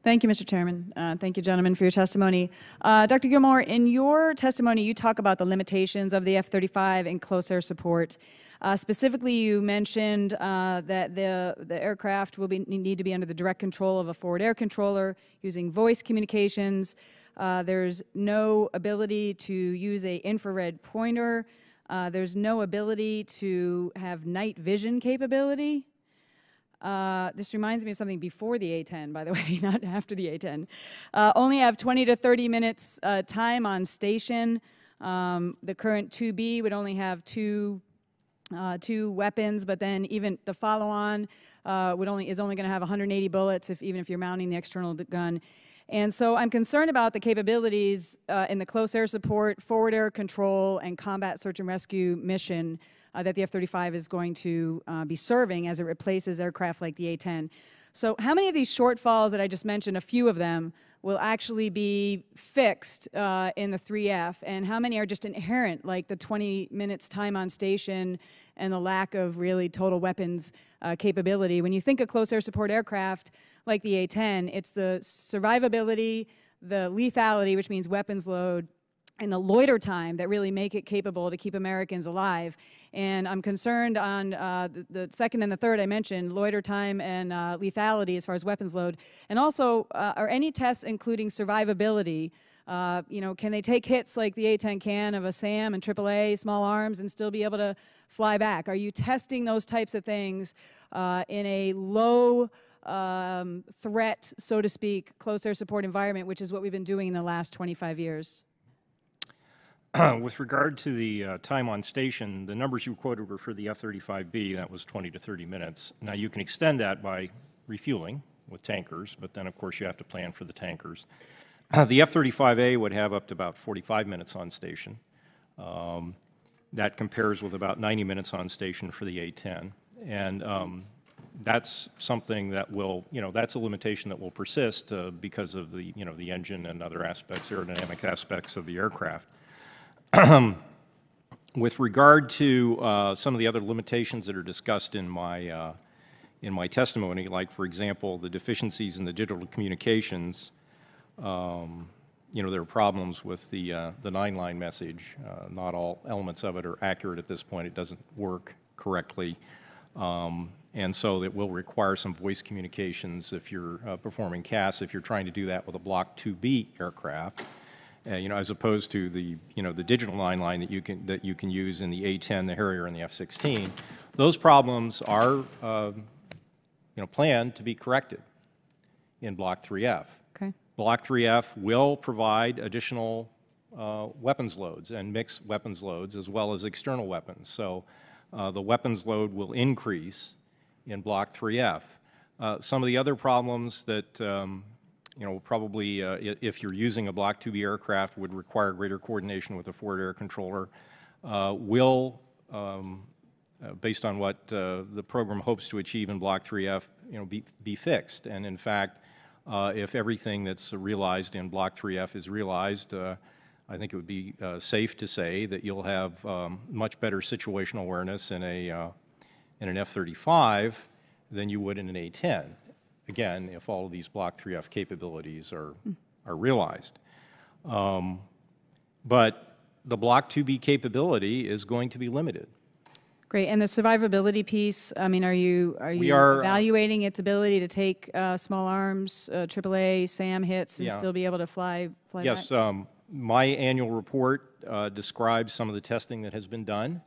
Thank you, Mr. Chairman. Thank you, gentlemen, for your testimony. Dr. Gilmore, in your testimony, you talk about the limitations of the F-35 in close air support. Specifically, you mentioned that the aircraft will need to be under the direct control of a forward air controller using voice communications. There's no ability to use an infrared pointer. There's no ability to have night vision capability. This reminds me of something before the A-10, by the way, not after the A-10. Only have 20 to 30 minutes time on station. The current 2B would only have two weapons, but then even the follow-on is only going to have 180 bullets, even if you're mounting the external gun. And so I'm concerned about the capabilities in the close air support, forward air control, and combat search and rescue mission that the F-35 is going to be serving as it replaces aircraft like the A-10. So how many of these shortfalls that I just mentioned, a few of them, will actually be fixed in the 3F, and how many are just inherent, like the 20 minutes time on station and the lack of really total weapons capability? When you think of close air support aircraft like the A-10, it's the survivability, the lethality, which means weapons load, and the loiter time that really make it capable to keep Americans alive. And I'm concerned on the second and the third I mentioned, loiter time and lethality as far as weapons load. And also, are any tests including survivability? You know, can they take hits like the A-10 can of a SAM and AAA, small arms, and still be able to fly back? Are you testing those types of things in a low threat, so to speak, close air support environment, which is what we've been doing in the last 25 years? With regard to the time on station, the numbers you quoted were for the F-35B. That was 20 to 30 minutes. Now, you can extend that by refueling with tankers, but then, of course, you have to plan for the tankers. The F-35A would have up to about 45 minutes on station. That compares with about 90 minutes on station for the A-10. And that's something that will, that's a limitation that will persist because of the, the engine and other aspects, aerodynamic aspects of the aircraft. With regard to some of the other limitations that are discussed in my testimony, like, for example, the deficiencies in the digital communications, there are problems with the 9-line message. Not all elements of it are accurate at this point. It doesn't work correctly. And so it will require some voice communications if you're performing CAS, if you're trying to do that with a Block 2B aircraft. As opposed to the, the digital 9-line that you can use in the A-10, the Harrier, and the F-16. Those problems are, planned to be corrected in Block 3F. Okay. Block 3F will provide additional weapons loads and mixed weapons loads as well as external weapons. So the weapons load will increase in Block 3F. Some of the other problems that probably if you're using a Block 2B aircraft would require greater coordination with a forward air controller will, based on what the program hopes to achieve in Block 3F, be fixed. And in fact, if everything that's realized in Block 3F is realized, I think it would be safe to say that you'll have much better situational awareness in an F-35 than you would in an A-10. Again, if all of these Block 3F capabilities are realized. But the Block 2B capability is going to be limited. Great. And the survivability piece, I mean, are you evaluating its ability to take small arms, AAA, SAM hits, and still be able to fly yes, back? my annual report describes some of the testing that has been done.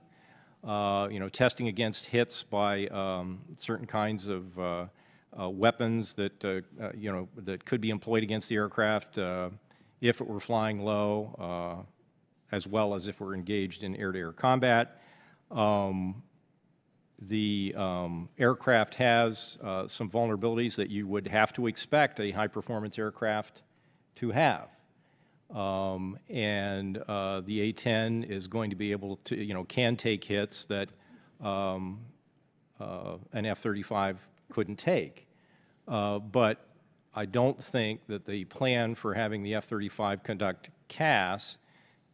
Testing against hits by certain kinds of weapons that that could be employed against the aircraft if it were flying low, as well as if we're engaged in air-to-air combat. The aircraft has some vulnerabilities that you would have to expect a high-performance aircraft to have. And the A-10 is going to be able to, can take hits that an F-35 couldn't take. But I don't think that the plan for having the F-35 conduct CAS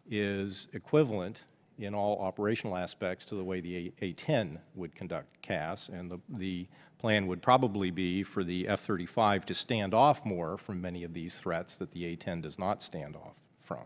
is equivalent in all operational aspects to the way the A-10 would conduct CAS, and the plan would probably be for the F-35 to stand off more from many of these threats that the A-10 does not stand off from.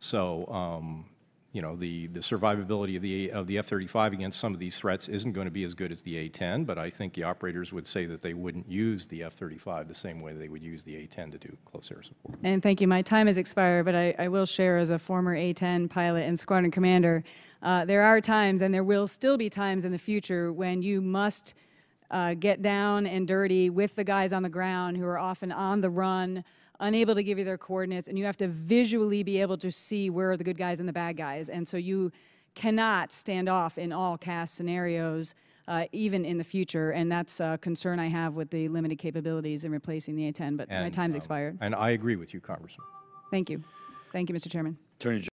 So, you know, the survivability of the F-35 against some of these threats isn't going to be as good as the A-10, but I think the operators would say that they wouldn't use the F-35 the same way they would use the A-10 to do close air support. And thank you. My time has expired, but I will share as a former A-10 pilot and squadron commander, there are times, and there will still be times in the future, when you must get down and dirty with the guys on the ground who are often on the run, unable to give you their coordinates, and you have to visually be able to see where are the good guys and the bad guys. And so you cannot stand off in all CAS scenarios, even in the future, and that's a concern I have with the limited capabilities in replacing the A-10, but my time's expired. And I agree with you, Congressman. Thank you. Thank you, Mr. Chairman. Attorney